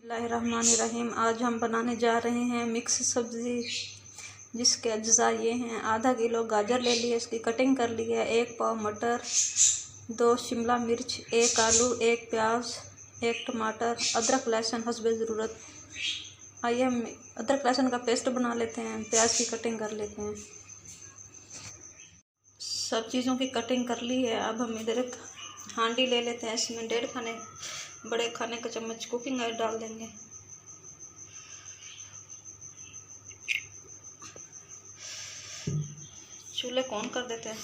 बिस्मिल्लाहिर्रहमानिर्रहीम। आज हम बनाने जा रहे हैं मिक्स सब्ज़ी, जिसके अज्जा ये हैं। आधा किलो गाजर ले लिए, इसकी कटिंग कर ली है। 1 पाव मटर, 2 शिमला मिर्च, 1 आलू, 1 प्याज, 1 टमाटर, अदरक लहसुन हस्बे ज़रूरत। आइए हम अदरक लहसुन का पेस्ट बना लेते हैं, प्याज की कटिंग कर लेते हैं। सब चीज़ों की कटिंग कर ली है। अब हम इधर एक हांडी ले लेते हैं, इसमें 1.5 बड़े खाने का चम्मच कुकिंग ऑयल डाल देंगे। चूल्हे को ऑन कर देते हैं।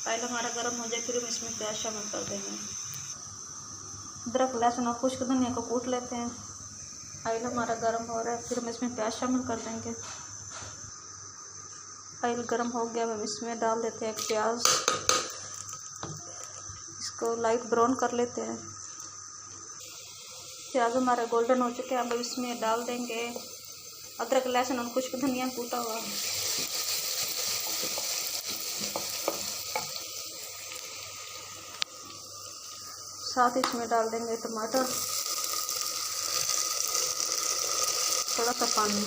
ऑयल हमारा गर्म हो जाए, फिर हम इसमें प्याज शामिल कर देंगे। अदरक लहसुन और खुश्क धनिया को कूट लेते हैं। ऑयल हमारा गर्म हो रहा है, फिर हम इसमें प्याज शामिल कर देंगे। ऑयल गर्म हो गया, हम इसमें डाल देते हैं 1 प्याज। इसको लाइट ब्राउन कर लेते हैं। प्याज हमारे गोल्डन हो चुके हैं, अब इसमें डाल देंगे अदरक लहसुन और खुश्क धनिया कूटा हुआ। साथ ही इसमें डाल देंगे टमाटर, थोड़ा सा पानी।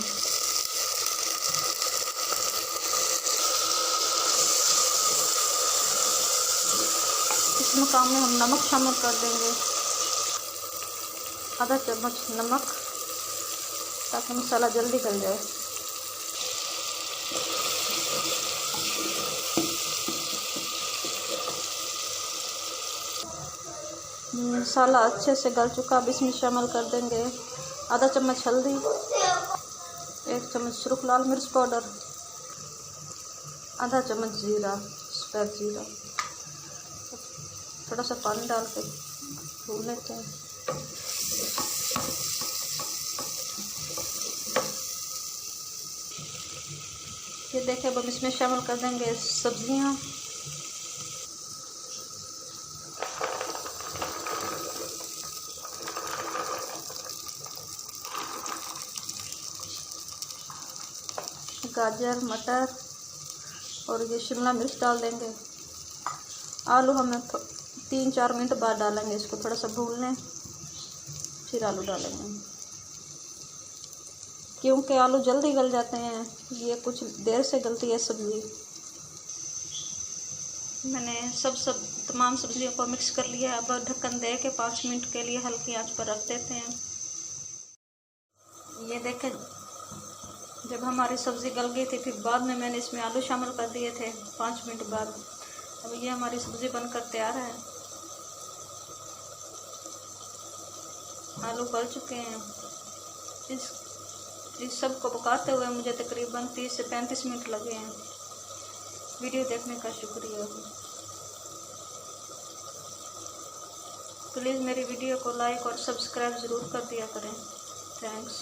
इस मकाम में हम नमक शामिल कर देंगे, आधा चम्मच नमक, ताकि मसाला जल्दी गल जाए। मसाला अच्छे से गल चुका, अब इसमें शामिल कर देंगे आधा चम्मच हल्दी, 1 चम्मच सुर्ख लाल मिर्च पाउडर, आधा चम्मच जीरा, सफ़ेद जीरा। थोड़ा सा पानी डाल के भून लेते हैं। ये देखिए, अब हम इसमें शामिल कर देंगे सब्जियां। गाजर, मटर और ये शिमला मिर्च डाल देंगे। आलू हमें 3-4 मिनट बाद डालेंगे, इसको थोड़ा सा भून लें, फिर आलू डालेंगे, क्योंकि आलू जल्दी गल जाते हैं। ये कुछ देर से गलती है सब्ज़ी। मैंने तमाम सब्जियों को मिक्स कर लिया। अब ढक्कन दे के 5 मिनट के लिए हल्की आंच पर रख देते हैं। ये देखें, जब हमारी सब्ज़ी गल गई थी, फिर बाद में मैंने इसमें आलू शामिल कर दिए थे 5 मिनट बाद। अब ये हमारी सब्ज़ी बनकर तैयार है। आलू गल चुके हैं। इस सब को पकाते हुए मुझे तकरीबन 30 से 35 मिनट लगे हैं। वीडियो देखने का शुक्रिया। प्लीज़ मेरी वीडियो को लाइक और सब्सक्राइब ज़रूर कर दिया करें। थैंक्स।